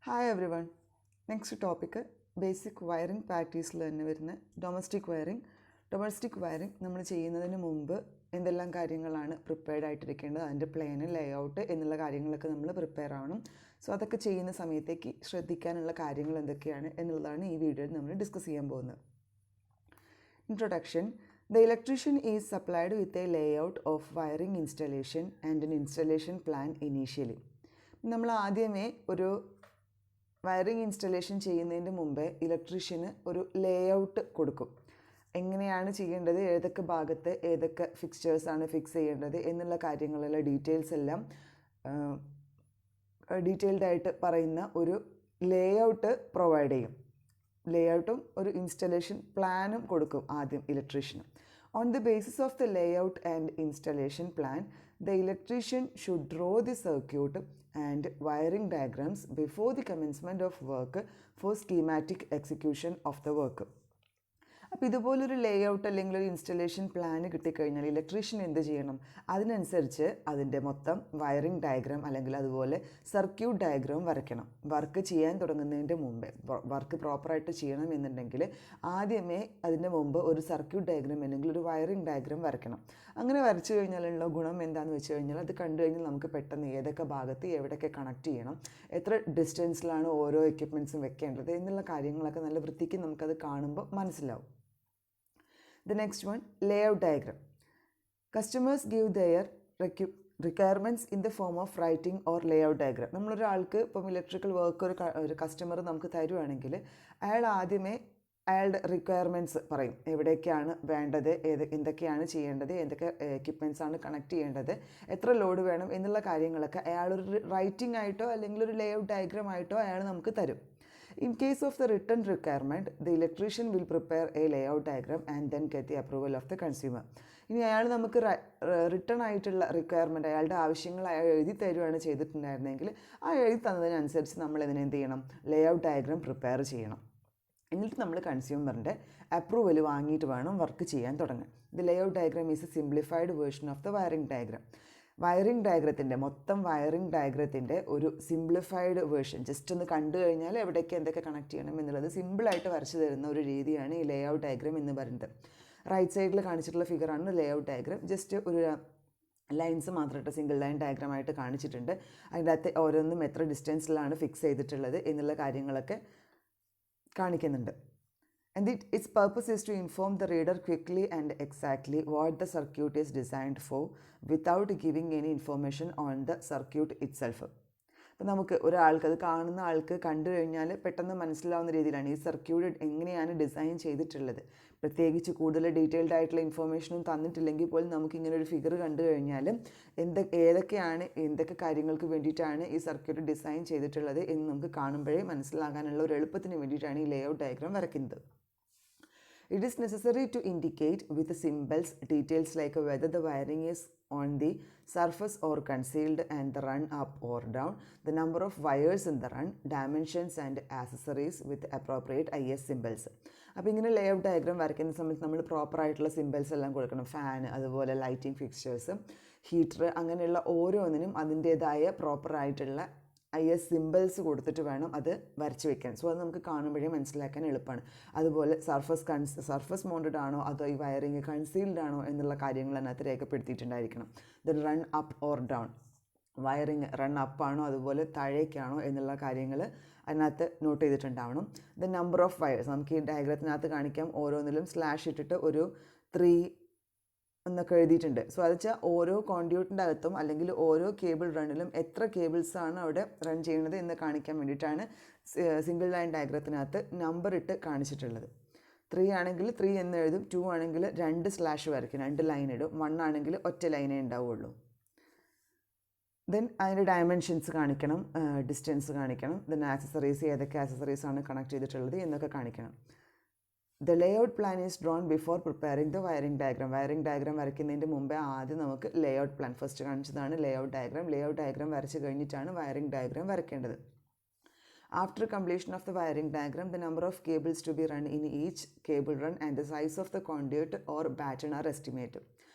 Hi everyone. Next topic basic wiring practice വരുന്ന domestic wiring നമ്മൾ ചെയ്യുന്നതിന് മുമ്പ് എന്തെല്ലാം കാര്യങ്ങളാണ് പ്രിപ്പയർഡ് ആയിട്ടിരിക്കേണ്ടത്, അതിൻ്റെ പ്ലാന്, ലേഔട്ട് എന്നുള്ള കാര്യങ്ങളൊക്കെ നമ്മൾ പ്രിപ്പയർ ആവണം. സോ അതൊക്കെ ചെയ്യുന്ന സമയത്തേക്ക് ശ്രദ്ധിക്കാനുള്ള കാര്യങ്ങൾ എന്തൊക്കെയാണ് എന്നുള്ളതാണ് ഈ വീഡിയോയിൽ നമ്മൾ ഡിസ്കസ് ചെയ്യാൻ പോകുന്നത്. Introduction. The electrician is supplied with a layout of wiring installation and an installation plan initially. നമ്മൾ ആദ്യമേ ഒരു വയറിംഗ് ഇൻസ്റ്റലേഷൻ ചെയ്യുന്നതിൻ്റെ മുമ്പേ ഇലക്ട്രീഷ്യന് ഒരു ലേഔട്ട് കൊടുക്കും. എങ്ങനെയാണ് ചെയ്യേണ്ടത്, ഏതൊക്കെ ഭാഗത്ത് ഏതൊക്കെ ഫിക്സ്ചേഴ്സാണ് ഫിക്സ് ചെയ്യേണ്ടത് എന്നുള്ള കാര്യങ്ങളുള്ള ഡീറ്റെയിൽസ് എല്ലാം ഡീറ്റെയിൽഡായിട്ട് പറയുന്ന ഒരു ലേഔട്ട് പ്രൊവൈഡ് ചെയ്യും. ലേഔട്ടും ഒരു ഇൻസ്റ്റലേഷൻ പ്ലാനും കൊടുക്കും ആദ്യം electrician. On the basis of the layout and installation plan, the electrician should draw the circuit and wiring diagrams before the commencement of work for schematic execution of the work. അപ്പോൾ ഇതുപോലൊരു layout അല്ലെങ്കിൽ ഒരു installation plan കിട്ടിക്കഴിഞ്ഞാൽ electrician എന്ത് ചെയ്യണം, അതിനനുസരിച്ച് അതിൻ്റെ മൊത്തം വയറിംഗ് ഡയഗ്രാം അല്ലെങ്കിൽ അതുപോലെ സർക്യൂട്ട് ഡയഗ്രാം വരയ്ക്കണം. വർക്ക് ചെയ്യാൻ തുടങ്ങുന്നതിൻ്റെ മുമ്പേ, വർക്ക് പ്രോപ്പറായിട്ട് ചെയ്യണം എന്നുണ്ടെങ്കിൽ ആദ്യമേ അതിൻ്റെ മുമ്പ് ഒരു സർക്യൂട്ട് ഡയഗ്രാം അല്ലെങ്കിൽ ഒരു വയറിംഗ് ഡയഗ്രാം വരയ്ക്കണം. അങ്ങനെ വരച്ചു കഴിഞ്ഞാലുള്ള ഗുണം എന്താണെന്ന് വെച്ച് കഴിഞ്ഞാൽ അത് കണ്ടു കഴിഞ്ഞാൽ നമുക്ക് പെട്ടെന്ന് ഏതൊക്കെ ഭാഗത്ത് എവിടെയൊക്കെ കണക്ട് ചെയ്യണം, എത്ര ഡിസ്റ്റൻസിലാണ് ഓരോ എക്യുപ്മെൻറ്റ്സും വെക്കേണ്ടത് എന്നുള്ള കാര്യങ്ങളൊക്കെ നല്ല വൃത്തിക്ക് നമുക്കത് കാണുമ്പോൾ മനസ്സിലാവും. The next one, layout diagram. Customers give their requirements in the form of writing or layout diagram. നമ്മളൊരാൾക്ക് ഇപ്പം ഇലക്ട്രിക്കൽ വർക്ക് ഒരു കസ്റ്റമർ നമുക്ക് തരുവാണെങ്കിൽ അയാൾ ആദ്യമേ അയാളുടെ റിക്വയർമെൻറ്റ്സ് പറയും. എവിടേക്കാണ് വേണ്ടത്, എന്തൊക്കെയാണ് ചെയ്യേണ്ടത്, എന്തൊക്കെ എക്യുപ്മെൻറ്റ്സ് ആണ് കണക്ട് ചെയ്യേണ്ടത്, എത്ര ലോഡ് വേണം എന്നുള്ള കാര്യങ്ങളൊക്കെ അയാളൊരു റൈറ്റിംഗ് ആയിട്ടോ അല്ലെങ്കിൽ ഒരു ലേഔട്ട് ഡയഗ്രാം ആയിട്ടോ അയാൾ നമുക്ക് തരും. In case of the written requirement, the electrician will prepare a layout diagram and then get the approval of the consumer. ഇനി അയാൾ നമുക്ക് റിട്ടേൺ ആയിട്ടുള്ള റിക്വയർമെൻറ്റ്, അയാളുടെ ആവശ്യങ്ങൾ അയാൾ എഴുതി തരുവാണ് ചെയ്തിട്ടുണ്ടായിരുന്നെങ്കിൽ ആ എഴുതി തന്നതിനനുസരിച്ച് നമ്മൾ എന്ത് ചെയ്യണം, ലേഔട്ട് ഡയഗ്രാം പ്രിപ്പയർ ചെയ്യണം. എന്നിട്ട് നമ്മൾ കൺസ്യൂമറിൻ്റെ അപ്രൂവൽ വാങ്ങിയിട്ട് വേണം വർക്ക് ചെയ്യാൻ തുടങ്ങാൻ. The layout diagram is A simplified version of the wiring diagram. മൊത്തം വയറിംഗ് ഡയഗ്രത്തിൻ്റെ ഒരു സിംപ്ലിഫൈഡ് വേർഷൻ, ജസ്റ്റ് ഒന്ന് കണ്ടു കഴിഞ്ഞാൽ എവിടേക്ക് എന്തൊക്കെ കണക്ട് ചെയ്യണം എന്നുള്ളത് സിമ്പിളായിട്ട് വരച്ചു തരുന്ന ഒരു രീതിയാണ് ഈ ലേഔട്ട് ഡയഗ്രാം എന്ന് പറയുന്നത്. റൈറ്റ് സൈഡിൽ കാണിച്ചിട്ടുള്ള ഫിഗറാണ് ലേഔട്ട് ഡയഗ്രാം. ജസ്റ്റ് ഒരു ലൈൻസ് മാത്രമായിട്ട് സിംഗിൾ ലൈൻ ഡയഗ്രാമായിട്ട് കാണിച്ചിട്ടുണ്ട്. അതിൻ്റെ അകത്ത് ഓരോന്നും എത്ര ഡിസ്റ്റൻസിലാണ് ഫിക്സ് ചെയ്തിട്ടുള്ളത് എന്നുള്ള കാര്യങ്ങളൊക്കെ കാണിക്കുന്നുണ്ട്. And its purpose is to inform the reader quickly and exactly what the circuit is designed for without giving any information on the circuit itself. അപ്പോൾ നമുക്ക് ഒരാൾക്ക്, അത് കാണുന്ന ആൾക്ക് കണ്ടു കഴിഞ്ഞാൽ പെട്ടെന്ന് മനസ്സിലാവുന്ന രീതിയിലാണ് ഈ സർക്യൂട്ട് എങ്ങനെയാണ് ഡിസൈൻ ചെയ്തിട്ടുള്ളത്. പ്രത്യേകിച്ച് കൂടുതൽ ഡീറ്റെയിൽഡ് ആയിട്ടുള്ള ഇൻഫർമേഷനും തന്നിട്ടില്ലെങ്കിൽ പോലും നമുക്കിങ്ങനെ ഒരു ഫിഗർ കണ്ടു കഴിഞ്ഞാൽ എന്തൊക്കെ കാര്യങ്ങൾക്ക് വേണ്ടിയിട്ടാണ് ഈ സർക്യൂട്ട് ഡിസൈൻ ചെയ്തിട്ടുള്ളത് എന്ന് നമുക്ക് കാണുമ്പോഴേ മനസ്സിലാകാനുള്ള ഒരു എളുപ്പത്തിന് വേണ്ടിയിട്ടാണ് ഈ ലേഔട്ട് ഡയഗ്രാം വരയ്ക്കുന്നത്. It is necessary to indicate with the symbols details like whether the wiring is on the surface or concealed and the run up or down, the number of wires in the run, dimensions and accessories with appropriate IS symbols. അപ്പോൾ ഇങ്ങനെ layout diagram വരയ്ക്കുന്ന സമയത്ത് നമ്മൾ പ്രോപ്പറായിട്ടുള്ള symbols എല്ലാം കൊടുക്കണം. Fan, അതുപോലെ lighting fixtures, heater, അങ്ങനെയുള്ള ഓരോന്നിനും അതിൻ്റേതായ പ്രോപ്പറായിട്ടുള്ള IS സിമ്പിൾസ് കൊടുത്തിട്ട് വേണം അത് വരച്ച് വെക്കാൻ. സോ അത് നമുക്ക് കാണുമ്പോഴേ മനസ്സിലാക്കാൻ എളുപ്പമാണ്. അതുപോലെ സർഫസ് മൗണ്ടഡ് ആണോ അതോ ഈ വയറിങ് കൺസീൽഡ് ആണോ എന്നുള്ള കാര്യങ്ങൾ അതിനകത്ത് രേഖപ്പെടുത്തിയിട്ടുണ്ടായിരിക്കണം. Then run up or down, wiring run up ആണോ അതുപോലെ താഴേക്കാണോ എന്നുള്ള കാര്യങ്ങൾ അതിനകത്ത് നോട്ട് ചെയ്തിട്ടുണ്ടാവണം. ദ നമ്പർ ഓഫ് വയേഴ്സ്, നമുക്ക് ഈ ഡയഗ്രത്തിനകത്ത് കാണിക്കാം, ഓരോന്നിലും സ്ലാഷ് ഇട്ടിട്ട് ഒരു 3 എന്നൊക്കെ എഴുതിയിട്ടുണ്ട്. സോ അത് വെച്ചാൽ ഓരോ കോൺഡ്യൂട്ടിൻ്റെ അകത്തും അല്ലെങ്കിൽ ഓരോ കേബിൾ റണ്ണിലും എത്ര കേബിൾസാണ് അവിടെ റൺ ചെയ്യുന്നത് എന്ന് കാണിക്കാൻ വേണ്ടിയിട്ടാണ് സിംഗിൾ ലൈൻ ഡയഗ്രത്തിനകത്ത് നമ്പർ ഇട്ട് കാണിച്ചിട്ടുള്ളത്. 3 ആണെങ്കിൽ 3 എന്ന് എഴുതും, 2 ആണെങ്കിൽ 2 സ്ലാഷ് വരയ്ക്കും, 2 ലൈൻ ഇടും, 1 ആണെങ്കിൽ ഒറ്റ ലൈനേ ഉണ്ടാവുള്ളൂ. ദെൻ അതിൻ്റെ ഡയമെൻഷൻസ് കാണിക്കണം, ഡിസ്റ്റൻസ് കാണിക്കണം, ദെൻ ആക്സസറീസ്, ഏതൊക്കെ ആക്സസറീസാണ് കണക്ട് ചെയ്തിട്ടുള്ളത് എന്നൊക്കെ കാണിക്കണം. The layout plan is drawn before preparing the wiring diagram. Wiring diagram വരയ്ക്കുന്നതിൻ്റെ മുമ്പേ ആദ്യം നമുക്ക് ലേഔട്ട് പ്ലാൻ, ഫസ്റ്റ് കാണിച്ചതാണ് ലേഔട്ട് ഡയഗ്രാം വരച്ച് കഴിഞ്ഞിട്ടാണ് വയറിംഗ് ഡയഗ്രാം വരയ്ക്കേണ്ടത്. After completion of the wiring diagram, the number of cables to be run in each cable run and the size of the conduit or batten are estimated.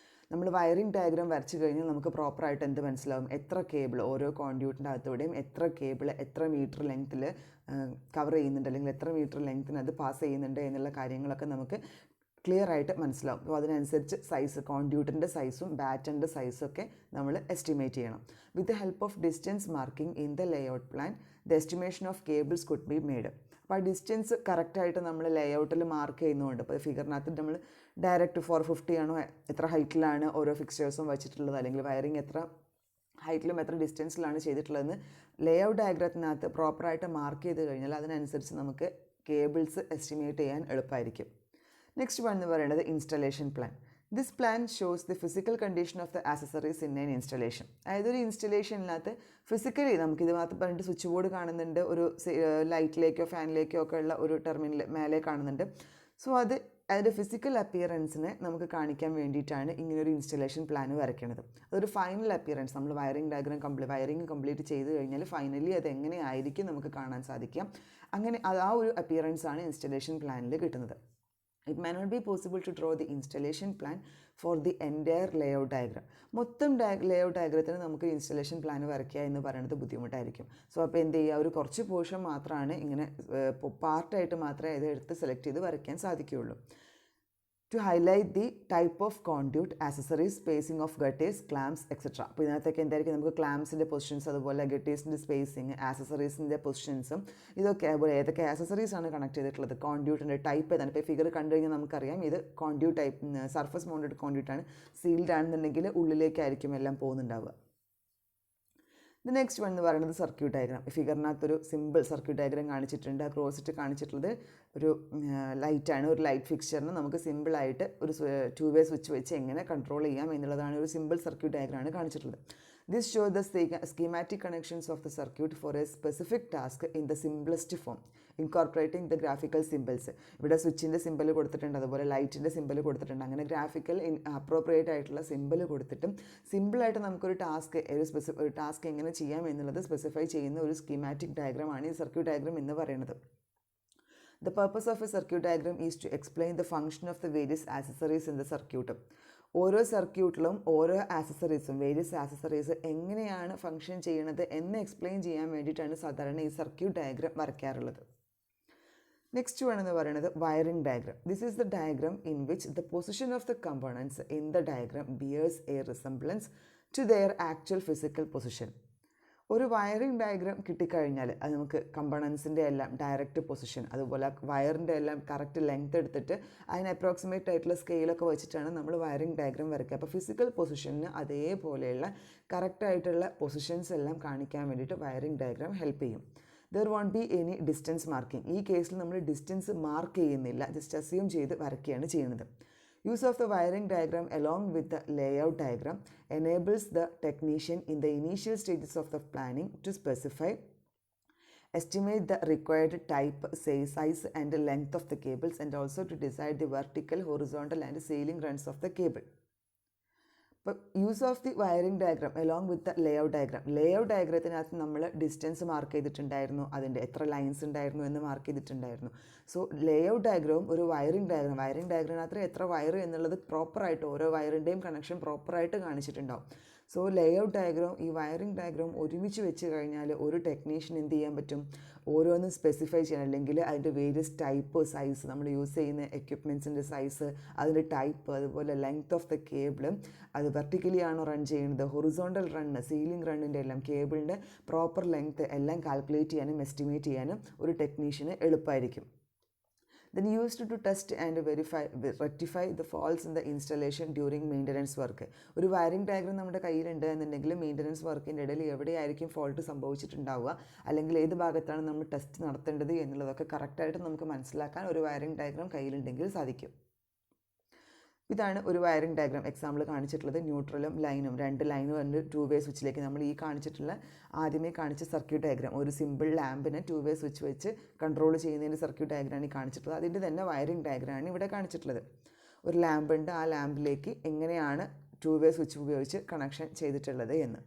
നമ്മൾ wiring diagram വരച്ച് കഴിഞ്ഞാൽ നമുക്ക് പ്രോപ്പറായിട്ട് എന്ത് മനസ്സിലാവും, എത്ര cable ഓരോ കോൺഡ്യൂട്ടിൻ്റെ അകത്തൂടെയും എത്ര കേബിൾ എത്ര മീറ്റർ ലെങ്ത്തിൽ കവർ ചെയ്യുന്നുണ്ട്, അല്ലെങ്കിൽ എത്ര മീറ്റർ ലെങ്ത്തിന് അത് പാസ് ചെയ്യുന്നുണ്ട് എന്നുള്ള കാര്യങ്ങളൊക്കെ നമുക്ക് ക്ലിയർ ആയിട്ട് മനസ്സിലാവും. അപ്പോൾ അതിനനുസരിച്ച് സൈസ്, കോൺഡ്യൂട്ടിൻ്റെ സൈസും ബാറ്റൻ്റെ സൈസൊക്കെ നമ്മൾ എസ്റ്റിമേറ്റ് ചെയ്യണം. With the help of distance marking in the layout plan the estimation of cables could be made. അപ്പോൾ ആ ഡിസ്റ്റൻസ് കറക്റ്റായിട്ട് നമ്മൾ ലേഔട്ടിൽ മാർക്ക് ചെയ്യുന്നതുകൊണ്ട്, ഇപ്പോൾ ഫിഗറിനകത്ത് നമ്മൾ ഡയറക്റ്റ് 450 ആണോ, എത്ര ഹൈറ്റിലാണ് ഓരോ ഫിക്സ്ചേഴ്സും വെച്ചിട്ടുള്ളത്, അല്ലെങ്കിൽ വയറിങ് എത്ര ഹൈറ്റിലും എത്ര ഡിസ്റ്റൻസിലാണ് ചെയ്തിട്ടുള്ളതെന്ന് ലേഔട്ട് ഡയഗ്രത്തിനകത്ത് പ്രോപ്പറായിട്ട് മാർക്ക് ചെയ്ത് കഴിഞ്ഞാൽ അതിനനുസരിച്ച് നമുക്ക് കേബിൾസ് എസ്റ്റിമേറ്റ് ചെയ്യാൻ എളുപ്പമായിരിക്കും. നെക്സ്റ്റ് വൺ എന്ന് പറയുന്നത് installation plan. This plan shows the physical condition of the accessories in an installation. അതായത് ഒരു ഇൻസ്റ്റലേഷനിനകത്ത് ഫിസിക്കലി നമുക്കിതിനകത്ത് പറഞ്ഞിട്ട് സ്വിച്ച് ബോർഡ് കാണുന്നുണ്ട്, ഒരു ലൈറ്റിലേക്കോ ഫാനിലേക്കോ ഒക്കെ ഉള്ള ഒരു ടെർമിനൽ മേലെ കാണുന്നുണ്ട്. സോ അതിൻ്റെ ഫിസിക്കൽ അപ്പിയറൻസിനെ നമുക്ക് കാണിക്കാൻ വേണ്ടിയിട്ടാണ് ഇങ്ങനൊരു ഇൻസ്റ്റലേഷൻ പ്ലാൻ വരയ്ക്കുന്നത്. അതൊരു ഫൈനൽ അപ്പിയറൻസ്, നമ്മൾ വയറിംഗ് കംപ്ലീറ്റ് ചെയ്ത് കഴിഞ്ഞാൽ ഫൈനലി അത് എങ്ങനെയായിരിക്കും നമുക്ക് കാണാൻ സാധിക്കാം. അങ്ങനെ ആ ഒരു അപ്പിയറൻസ് ആണ് ഇൻസ്റ്റലേഷൻ പ്ലാനിൽ കിട്ടുന്നത്. It may not be possible to draw the installation plan for the entire layout diagram. മൊത്തം ലേഔട്ട് ഡയഗ്രത്തിന് നമുക്ക് ഇൻസ്റ്റലേഷൻ പ്ലാൻ വരയ്ക്കുക എന്ന് പറയുന്നത് ബുദ്ധിമുട്ടായിരിക്കും. സോ അപ്പോൾ എന്ത് ചെയ്യുക, ഒരു കുറച്ച് പോർഷൻ മാത്രമാണ് ഇങ്ങനെ പാർട്ടായിട്ട് മാത്രമേ ഇത് എടുത്ത് സെലക്ട് ചെയ്ത് വരയ്ക്കാൻ സാധിക്കുകയുള്ളൂ. To highlight the type of conduit, accessories, spacing of gutters, clamps, etc. അപ്പോൾ ഇതിനകത്തൊക്കെ എന്തായിരിക്കും, നമുക്ക് ക്ലാംസിൻ്റെ പൊസിഷൻസ്, അതുപോലെ ഗട്ടേഴ്സിൻ്റെ സ്പേസിങ്, ആക്സസറീസിൻ്റെ പൊസിഷൻസും ഇതൊക്കെ, അതുപോലെ ഏതൊക്കെ ആക്സസറീസ് ആണ് കണക്ട് ചെയ്തിട്ടുള്ളത്, കോൺഡ്യൂട്ടിൻ്റെ ടൈപ്പ് ഏതാണ്. ഇപ്പോൾ ഫിഗർ കണ്ടു കഴിഞ്ഞാൽ നമുക്കറിയാം ഇത് കോൺഡ്യൂട്ട് ടൈപ്പ് സർഫസ് മൗണ്ടഡ് കോൺഡ്യൂട്ടാണ്. സീൽഡ് ആണെന്നുണ്ടെങ്കിൽ ഉള്ളിലേക്കായിരിക്കും എല്ലാം പോകുന്നുണ്ടാവുക. ദ നെക്സ്റ്റ് വൺ എന്ന് പറയുന്നത് സർക്യൂട്ട് ഡയഗ്രാം. ഫിഗറിനകത്തൊരു സിമ്പിൾ സർക്യൂട്ട് ഡയഗ്രാം കാണിച്ചിട്ടുണ്ട്. ആ ക്രോസിട്ട് കാണിച്ചിട്ടുള്ളത് ഒരു ലൈറ്റാണ്. ഒരു ലൈറ്റ് ഫിക്സ്ചറിന് നമുക്ക് സിമ്പിളായിട്ട് ഒരു 2-way സ്വിച്ച് വെച്ച് എങ്ങനെ കൺട്രോൾ ചെയ്യാം എന്നുള്ളതാണ് ഒരു സിമ്പിൾ സർക്യൂട്ട് ഡയഗ്രാമാണ് കാണിച്ചിട്ടുള്ളത്. This shows the schematic connections of the circuit for a specific task in the simplest form, incorporating the graphical symbols. ഇവിടെ സ്വിച്ചിൻ്റെ സിമ്പിൾ കൊടുത്തിട്ടുണ്ട്, അതുപോലെ ലൈറ്റിൻ്റെ സിമ്പിൾ കൊടുത്തിട്ടുണ്ട്. അങ്ങനെ ഗ്രാഫിക്കൽ അപ്രോപ്രിയേറ്റ് ആയിട്ടുള്ള സിമ്പിൾ കൊടുത്തിട്ടും സിമ്പിളായിട്ട് നമുക്കൊരു ടാസ്ക് എങ്ങനെ ചെയ്യാം എന്നുള്ളത് സ്പെസിഫൈ ചെയ്യുന്ന ഒരു സ്കീമാറ്റിക് ഡയഗ്രാമാണ് ഈ സർക്യൂട്ട് ഡയഗ്രാം എന്ന് പറയുന്നത്. The purpose of a circuit diagram is to explain the function of the various accessories in the circuit. ഓരോ സർക്യൂട്ടിലും ഓരോ ആക്സസറീസും, വേരിയസ് ആക്സസറീസ് എങ്ങനെയാണ് ഫങ്ഷൻ ചെയ്യണത് എന്ന് എക്സ്പ്ലെയിൻ ചെയ്യാൻ വേണ്ടിയിട്ടാണ് സാധാരണ ഈ സർക്യൂട്ട് ഡയഗ്രാം വരയ്ക്കാറുള്ളത്. നെക്സ്റ്റ് വൺ എന്ന് പറയുന്നത് wiring diagram. This is the diagram in which the position of the components in the diagram bears a resemblance to their actual physical position. ഒരു വയറിംഗ് ഡയഗ്രാം കിട്ടിക്കഴിഞ്ഞാൽ അത് നമുക്ക് കമ്പണൻസിൻ്റെ എല്ലാം ഡയറക്റ്റ് പൊസിഷൻ, അതുപോലെ വയറിൻ്റെ എല്ലാം കറക്റ്റ് ലെങ്ത് എടുത്തിട്ട് അതിന് അപ്രോക്സിമേറ്റ് ആയിട്ടുള്ള സ്കെയിലൊക്കെ വെച്ചിട്ടാണ് നമ്മൾ വയറിംഗ് ഡയഗ്രാം വരയ്ക്കുക. അപ്പോൾ ഫിസിക്കൽ പൊസിഷന് അതേപോലെയുള്ള കറക്റ്റായിട്ടുള്ള പൊസിഷൻസ് എല്ലാം കാണിക്കാൻ വേണ്ടിയിട്ട് വയറിംഗ് ഡയഗ്രാം ഹെൽപ്പ് ചെയ്യും. There won't be any distance marking. ഈ കേസിൽ നമ്മൾ ഡിസ്റ്റൻസ് മാർക്ക് ചെയ്യുന്നില്ല, ജസ്റ്റ് അസ്യൂം ചെയ്ത് വരയ്ക്കുകയാണ് ചെയ്യുന്നത്. Use of the wiring diagram along with the layout diagram enables the technician in the initial stages of the planning to specify, estimate the required type, size and length of the cables, and also to decide the vertical, horizontal and ceiling runs of the cable. ഇപ്പോൾ use of the wiring diagram along with the layout diagram. Layout ഡയഗ്രത്തിനകത്ത് നമ്മൾ distance mark ചെയ്തിട്ടുണ്ടായിരുന്നു, അതിൻ്റെ എത്ര lines ഉണ്ടായിരുന്നു എന്ന് mark ചെയ്തിട്ടുണ്ടായിരുന്നു. So layout ഡയഗ്രാമും ഒരു വയറിംഗ് ഡയഗ്രാമിനകത്ത് എത്ര വയർ എന്നുള്ളത് പ്രോപ്പറായിട്ട് ഓരോ വയറിൻ്റെയും കണക്ഷൻ പ്രോപ്പറായിട്ട് കാണിച്ചിട്ടുണ്ടാവും. സോ ലേഔട്ട് ഡയഗ്രാം ഈ വയറിംഗ് ഡയഗ്രാം ഒരുമിച്ച് വെച്ച് കഴിഞ്ഞാൽ ഒരു ടെക്നീഷ്യൻ എന്ത് ചെയ്യാൻ പറ്റും, ഓരോന്നും സ്പെസിഫൈ ചെയ്യാൻ, അല്ലെങ്കിൽ അതിൻ്റെ വേരിയസ് ടൈപ്പ്, സൈസ്, നമ്മൾ യൂസ് ചെയ്യുന്ന എക്യുപ്മെൻറ്റ്സിൻ്റെ സൈസ്, അതിൻ്റെ ടൈപ്പ്, അതുപോലെ ലെങ്ത് ഓഫ് ദ കേബിൾ, അത് വെർട്ടിക്കലി ആണോ റൺ ചെയ്യുന്നത്, ഹൊറിസോണ്ടൽ റണ്ണ്, സീലിംഗ് റണ്ണിൻ്റെ എല്ലാം കേബിളിൻ്റെ പ്രോപ്പർ ലെങ്ത് എല്ലാം കാൽക്കുലേറ്റ് ചെയ്യാനും എസ്റ്റിമേറ്റ് ചെയ്യാനും ഒരു ടെക്നീഷ്യന് എളുപ്പമായിരിക്കും. Then used to test and rectify the faults in the installation during maintenance work. ഒരു വയറിംഗ് ഡയഗ്രാം നമ്മുടെ കയ്യിലുണ്ട് എന്നുണ്ടെങ്കിൽ മെയിൻ്റനൻസ് വർക്കിൻ്റെ ഇടയിൽ എവിടെയായിരിക്കും ഫോൾട്ട് സംഭവിച്ചിട്ടുണ്ടാവുക, അല്ലെങ്കിൽ ഏത് ഭാഗത്താണ് നമ്മൾ ടെസ്റ്റ് നടത്തേണ്ടത് എന്നുള്ളതൊക്കെ കറക്റ്റായിട്ട് നമുക്ക് മനസ്സിലാക്കാൻ ഒരു വയറിംഗ് ഡയഗ്രാം കയ്യിലുണ്ടെങ്കിൽ സാധിക്കും. ഇതാണ് ഒരു വയറിംഗ് ഡയഗ്രാം എക്സാമ്പിൾ കാണിച്ചിട്ടുള്ളത്. ന്യൂട്രലും ലൈനും, 2 ലൈൻ വന്ന് 2-way സ്വിച്ചിലേക്ക് നമ്മൾ ഈ കാണിച്ചിട്ടുള്ള ആദ്യമേ കാണിച്ച സർക്യൂട്ട് ഡയഗ്രാം, ഒരു സിമ്പിൾ ലാമ്പിനെ 2-way സ്വിച്ച് വെച്ച് കൺട്രോൾ ചെയ്യുന്നതിൻ്റെ സർക്യൂട്ട് ഡയഗ്രാമാണ് ഈ കാണിച്ചിട്ടുള്ളത്. അതിൻ്റെ തന്നെ വയറിംഗ് ഡയഗ്രാമാണ് ഇവിടെ കാണിച്ചിട്ടുള്ളത്. ഒരു ലാമ്പുണ്ട്, ആ ലാമ്പിലേക്ക് എങ്ങനെയാണ് 2-way സ്വിച്ച് ഉപയോഗിച്ച് കണക്ഷൻ ചെയ്തിട്ടുള്ളത് എന്ന്.